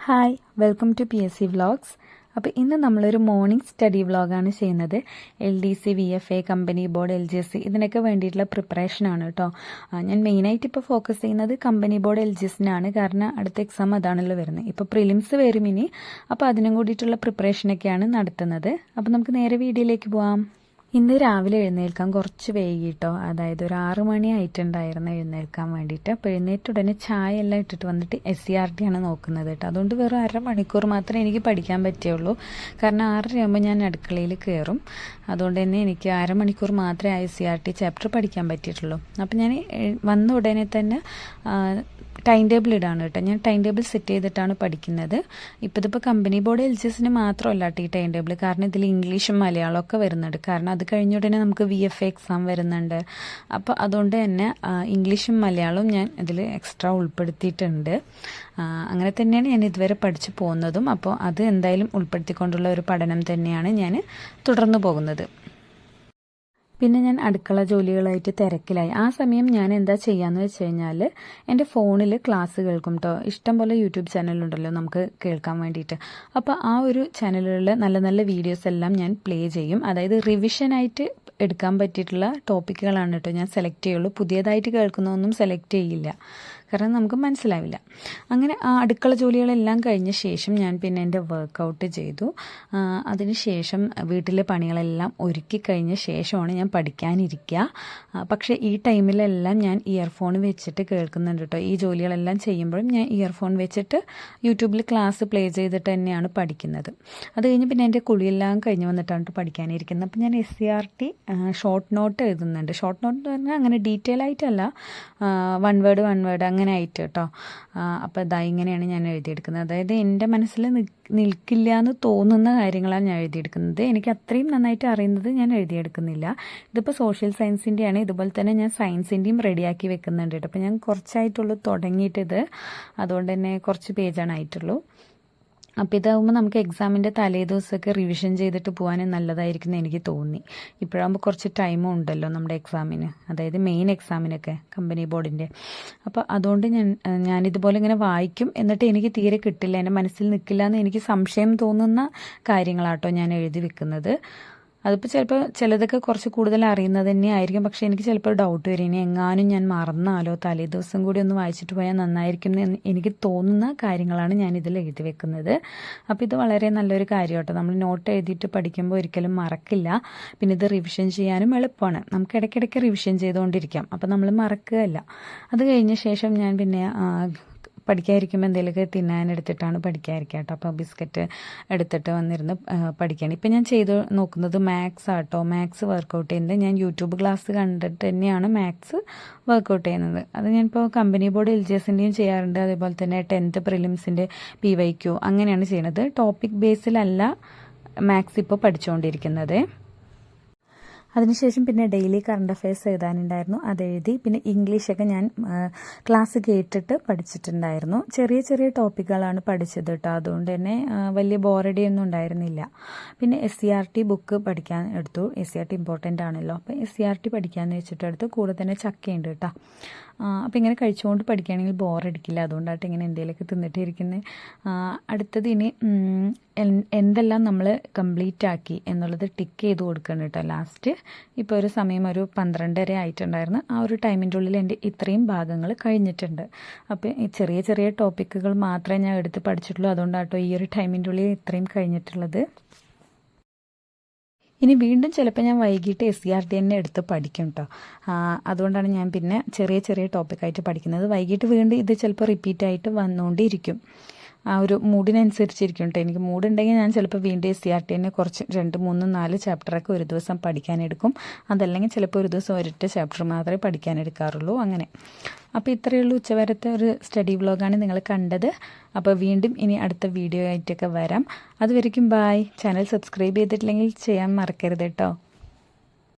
Hi welcome to PSC vlogs. അപ്പോൾ ഇന്ന് നമ്മളൊരു മോർണിംഗ് സ്റ്റഡി വ്ളോഗാണ് ചെയ്യുന്നത്. LDC, VFA, company board, LGS ഇതിനൊക്കെ വേണ്ടിയിട്ടുള്ള പ്രിപ്പറേഷനാണ് കേട്ടോ. ഞാൻ മെയിനായിട്ട് ഇപ്പോൾ ഫോക്കസ് ചെയ്യുന്നത് കമ്പനി ബോർഡ് LGSനാണ്. കാരണം അടുത്ത എക്സാം അതാണല്ലോ വരുന്നത്. ഇപ്പോൾ പ്രിലിംസ് വരും ഇനി, അപ്പോൾ അതിനും കൂടിയിട്ടുള്ള പ്രിപ്പറേഷനൊക്കെയാണ് നടത്തുന്നത്. അപ്പോൾ നമുക്ക് നേരെ വീഡിയോയിലേക്ക് പോവാം. ഇന്ന് രാവിലെ എഴുന്നേൽക്കാൻ കുറച്ച് വൈകിട്ടോ, അതായത് ഒരു 6 മണി ആയിട്ടുണ്ടായിരുന്നു എഴുന്നേൽക്കാൻ വേണ്ടിയിട്ട്. അപ്പോൾ എഴുന്നേറ്റ് ഉടനെ ചായ എല്ലാം ഇട്ടിട്ട് വന്നിട്ട് SCRT ആണ് നോക്കുന്നത് കേട്ടോ. അതുകൊണ്ട് വെറും 1/2 മണിക്കൂർ മാത്രമേ എനിക്ക് പഠിക്കാൻ പറ്റുള്ളൂ. കാരണം 6:30 ആകുമ്പോൾ ഞാൻ അടുക്കളയിൽ കയറും. അതുകൊണ്ട് തന്നെ എനിക്ക് 1/2 മണിക്കൂർ മാത്രമേ SCRT ചാപ്റ്റർ പഠിക്കാൻ പറ്റിയിട്ടുള്ളൂ. അപ്പോൾ ഞാൻ വന്ന ഉടനെ തന്നെ ടൈം ടേബിൾ ഇടാണ് കേട്ടോ. ഞാൻ ടൈം ടേബിൾ സെറ്റ് ചെയ്തിട്ടാണ് പഠിക്കുന്നത്. ഇതിപ്പോൾ കമ്പനി ബോർഡ് LGSന് മാത്രമല്ല കേട്ടോ ഈ ടൈം ടേബിൾ. കാരണം ഇതിൽ ഇംഗ്ലീഷും മലയാളമൊക്കെ വരുന്നുണ്ട്. കാരണം അത് കഴിഞ്ഞ ഉടനെ നമുക്ക് VFA എക്സാം വരുന്നുണ്ട്. അപ്പോൾ അതുകൊണ്ട് തന്നെ ഇംഗ്ലീഷും മലയാളവും ഞാൻ ഇതിൽ എക്സ്ട്രാ ഉൾപ്പെടുത്തിയിട്ടുണ്ട്. അങ്ങനെ തന്നെയാണ് ഞാൻ ഇതുവരെ പഠിച്ചു പോകുന്നതും. അപ്പോൾ അത് എന്തായാലും ഉൾപ്പെടുത്തിക്കൊണ്ടുള്ള ഒരു പഠനം തന്നെയാണ് ഞാൻ തുടർന്നു പോകുന്നത്. പിന്നെ ഞാൻ അടുക്കള ജോലികളായിട്ട് തിരക്കിലായി. ആ സമയം ഞാൻ എന്താ ചെയ്യാന്ന് വെച്ച് കഴിഞ്ഞാൽ എൻ്റെ ഫോണിൽ ക്ലാസ് കേൾക്കും കേട്ടോ. ഇഷ്ടംപോലെ യൂട്യൂബ് ചാനലുണ്ടല്ലോ നമുക്ക് കേൾക്കാൻ വേണ്ടിയിട്ട്. അപ്പോൾ ആ ഒരു ചാനലുകളിൽ നല്ല നല്ല വീഡിയോസ് എല്ലാം ഞാൻ പ്ലേ ചെയ്യും. അതായത് റിവിഷനായിട്ട് എടുക്കാൻ പറ്റിയിട്ടുള്ള ടോപ്പിക്കുകളാണ് കേട്ടോ ഞാൻ സെലക്ട് ചെയ്യുള്ളൂ. പുതിയതായിട്ട് കേൾക്കുന്നതൊന്നും സെലക്ട് ചെയ്യില്ല, കാരണം നമുക്ക് മനസ്സിലാവില്ല. അങ്ങനെ ആ അടുക്കള ജോലികളെല്ലാം കഴിഞ്ഞ ശേഷം ഞാൻ പിന്നെ എൻ്റെ വർക്കൗട്ട് ചെയ്തു. അതിനുശേഷം വീട്ടിലെ പണികളെല്ലാം ഒരുക്കി കഴിഞ്ഞ ശേഷമാണ് ഞാൻ പഠിക്കാനിരിക്കുക. പക്ഷേ ഈ ടൈമിലെല്ലാം ഞാൻ ഇയർഫോൺ വെച്ചിട്ട് കേൾക്കുന്നുണ്ട് കേട്ടോ. ഈ ജോലികളെല്ലാം ചെയ്യുമ്പോഴും ഞാൻ ഇയർഫോൺ വെച്ചിട്ട് യൂട്യൂബിൽ ക്ലാസ് പ്ലേ ചെയ്തിട്ട് തന്നെയാണ് പഠിക്കുന്നത്. അത് കഴിഞ്ഞ് പിന്നെ എൻ്റെ കുളിയെല്ലാം കഴിഞ്ഞ് വന്നിട്ടാണ് പഠിക്കാനിരിക്കുന്നത്. അപ്പോൾ ഞാൻ SCRT ഷോർട്ട് നോട്ട് എഴുതുന്നുണ്ട്. ഷോർട്ട് നോട്ട് എന്ന് പറഞ്ഞാൽ അങ്ങനെ ഡീറ്റെയിൽ ആയിട്ടല്ല, വൺ വേർഡ് അങ്ങനെ ആയിട്ട് കേട്ടോ. അപ്പോൾ ഇങ്ങനെയാണ് ഞാൻ എഴുതിയെടുക്കുന്നത്. അതായത് എൻ്റെ മനസ്സിൽ നിൽക്കില്ല എന്ന് തോന്നുന്ന കാര്യങ്ങളാണ് ഞാൻ എഴുതിയെടുക്കുന്നത്. എനിക്ക് അത്രയും നന്നായിട്ട് അറിയുന്നത് ഞാൻ എഴുതിയെടുക്കുന്നില്ല. ഇതിപ്പോൾ സോഷ്യൽ സയൻസിൻ്റെയാണ്. ഇതുപോലെ തന്നെ ഞാൻ സയൻസിൻ്റെയും റെഡിയാക്കി വെക്കുന്നുണ്ട് കേട്ടോ. അപ്പോൾ ഞാൻ കുറച്ചായിട്ടുള്ളൂ തുടങ്ങിയിട്ടിത്. അതുകൊണ്ട് തന്നെ കുറച്ച് പേജാണ് ആയിട്ടുള്ളൂ. അപ്പോൾ ഇതാകുമ്പോൾ നമുക്ക് എക്സാമിൻ്റെ തലേ ദിവസമൊക്കെ റിവിഷൻ ചെയ്തിട്ട് പോകാനും നല്ലതായിരിക്കും എന്ന് എനിക്ക് തോന്നി. ഇപ്പോഴാകുമ്പോൾ കുറച്ച് ടൈമും ഉണ്ടല്ലോ നമ്മുടെ എക്സാമിന്, അതായത് മെയിൻ എക്സാമിനൊക്കെ കമ്പനി ബോർഡിൻ്റെ. അപ്പോൾ അതുകൊണ്ട് ഞാനിതുപോലെ ഇങ്ങനെ വായിക്കും, എന്നിട്ട് എനിക്ക് തീരെ കിട്ടില്ല, എൻ്റെ മനസ്സിൽ നിൽക്കില്ല എന്ന് എനിക്ക് സംശയം തോന്നുന്ന കാര്യങ്ങളാട്ടോ ഞാൻ എഴുതി വെക്കുന്നത്. അതിപ്പോൾ ചിലപ്പോൾ ചിലതൊക്കെ കുറച്ച് കൂടുതൽ അറിയുന്നത് തന്നെ ആയിരിക്കും. പക്ഷേ എനിക്ക് ചിലപ്പോൾ ഡൗട്ട് വരും, ഇനി എങ്ങാനും ഞാൻ മറന്നാലോ, തലേ ദിവസം കൂടി ഒന്ന് വായിച്ചിട്ട് പോയാൽ നന്നായിരിക്കും എന്ന് എനിക്ക് തോന്നുന്ന കാര്യങ്ങളാണ് ഞാനിതിൽ എഴുതി വെക്കുന്നത്. അപ്പോൾ ഇത് വളരെ നല്ലൊരു കാര്യം കേട്ടോ. നമ്മൾ നോട്ട് എഴുതിയിട്ട് പഠിക്കുമ്പോൾ ഒരിക്കലും മറക്കില്ല. പിന്നെ ഇത് റിവിഷൻ ചെയ്യാനും എളുപ്പമാണ്. നമുക്ക് ഇടയ്ക്കിടയ്ക്ക് റിവിഷൻ ചെയ്തുകൊണ്ടിരിക്കാം, അപ്പോൾ നമ്മൾ മറക്കുകയല്ല. അത് കഴിഞ്ഞ ശേഷം ഞാൻ പിന്നെ പഠിക്കാതിരിക്കുമ്പോൾ എന്തെങ്കിലുമൊക്കെ തിന്നാനെടുത്തിട്ടാണ് പഠിക്കാതിരിക്കുക കേട്ടോ. അപ്പോൾ ബിസ്ക്കറ്റ് എടുത്തിട്ട് വന്നിരുന്ന് പഠിക്കുകയാണ്. ഇപ്പം ഞാൻ ചെയ്ത് നോക്കുന്നത് മാത്സ് ആട്ടോ. മാത്സ് വർക്കൗട്ട് ചെയ്യുന്നത് ഞാൻ യൂട്യൂബ് ക്ലാസ് കണ്ടിട്ട് തന്നെയാണ് മാത്സ് വർക്കൗട്ട് ചെയ്യുന്നത്. അത് ഞാനിപ്പോൾ കമ്പനി ബോർഡ് LGSൻ്റെയും ചെയ്യാറുണ്ട്. അതേപോലെ തന്നെ 10th പ്രിലിംസിൻ്റെ PYQ അങ്ങനെയാണ് ചെയ്യുന്നത്. ടോപ്പിക് ബേസിലല്ല മാത്സ് ഇപ്പോൾ പഠിച്ചുകൊണ്ടിരിക്കുന്നത്. അതിനുശേഷം പിന്നെ ഡെയിലി കറണ്ട് അഫയേഴ്സ് എഴുതാനുണ്ടായിരുന്നു, അതെഴുതി. പിന്നെ ഇംഗ്ലീഷൊക്കെ ഞാൻ ക്ലാസ് കേട്ടിട്ട് പഠിച്ചിട്ടുണ്ടായിരുന്നു. ചെറിയ ചെറിയ ടോപ്പിക്കുകളാണ് പഠിച്ചത് കേട്ടോ. അതുകൊണ്ട് തന്നെ വലിയ ബോറടിയൊന്നും ഉണ്ടായിരുന്നില്ല. പിന്നെ SCRT ബുക്ക് പഠിക്കാൻ എടുത്തു. SCRT ഇമ്പോർട്ടൻ്റ് ആണല്ലോ. അപ്പോൾ SCRT പഠിക്കാമെന്ന് വെച്ചിട്ട് എടുത്തു. കൂടെ തന്നെ ചക്കയുണ്ട് കേട്ടോ. അപ്പോൾ ഇങ്ങനെ കഴിച്ചുകൊണ്ട് പഠിക്കുകയാണെങ്കിൽ ബോറടിക്കില്ല. അതുകൊണ്ടായിട്ട് ഇങ്ങനെ എന്തെങ്കിലുമൊക്കെ തിന്നിട്ടിരിക്കുന്നത്. അടുത്തത് ഇനി എന്തെല്ലാം നമ്മൾ കംപ്ലീറ്റ് ആക്കി എന്നുള്ളത് ടിക്ക് ചെയ്ത് കൊടുക്കണം കേട്ടോ ലാസ്റ്റ്. ഇപ്പോൾ ഒരു സമയം ഒരു 12:30 ആയിട്ടുണ്ടായിരുന്നു. ആ ഒരു ടൈമിൻ്റെ ഉള്ളിൽ എൻ്റെ ഇത്രയും ഭാഗങ്ങൾ കഴിഞ്ഞിട്ടുണ്ട്. അപ്പോൾ ഈ ചെറിയ ചെറിയ ടോപ്പിക്കുകൾ മാത്രമേ ഞാൻ എടുത്ത് പഠിച്ചിട്ടുള്ളൂ. അതുകൊണ്ടാട്ടോ ഈ ഒരു ടൈമിൻ്റെ ഉള്ളിൽ ഇത്രയും കഴിഞ്ഞിട്ടുള്ളത്. ഇനി വീണ്ടും ചിലപ്പോൾ ഞാൻ വൈകിട്ട് SCRT തന്നെ എടുത്ത് പഠിക്കും കേട്ടോ. അതുകൊണ്ടാണ് ഞാൻ പിന്നെ ചെറിയ ചെറിയ ടോപ്പിക്കായിട്ട് പഠിക്കുന്നത്. വൈകിട്ട് വീണ്ടും ഇത് ചിലപ്പോൾ റിപ്പീറ്റായിട്ട് വന്നുകൊണ്ടിരിക്കും. ആ ഒരു മൂഡിനനുസരിച്ചിരിക്കും കേട്ടോ. എനിക്ക് മൂഡുണ്ടെങ്കിൽ ഞാൻ ചിലപ്പോൾ വീണ്ടും SCRT തന്നെ കുറച്ച് 2, 3, 4 ചാപ്റ്ററൊക്കെ ഒരു ദിവസം പഠിക്കാനെടുക്കും. അതല്ലെങ്കിൽ ചിലപ്പോൾ ഒരു ദിവസം ഒരൊറ്റ ചാപ്റ്റർ മാത്രമേ പഠിക്കാനെടുക്കാറുള്ളൂ. അങ്ങനെ. അപ്പോൾ ഇത്രയേ ഉള്ളൂ ഉച്ചവരത്തെ ഒരു സ്റ്റഡി വ്ളോഗാണ് നിങ്ങൾ കണ്ടത്. അപ്പോൾ വീണ്ടും ഇനി അടുത്ത വീഡിയോ ആയിട്ടൊക്കെ വരാം. അതുവരയ്ക്കും ബായ്. ചാനൽ സബ്സ്ക്രൈബ് ചെയ്തിട്ടില്ലെങ്കിൽ ചെയ്യാൻ മറക്കരുത് കേട്ടോ.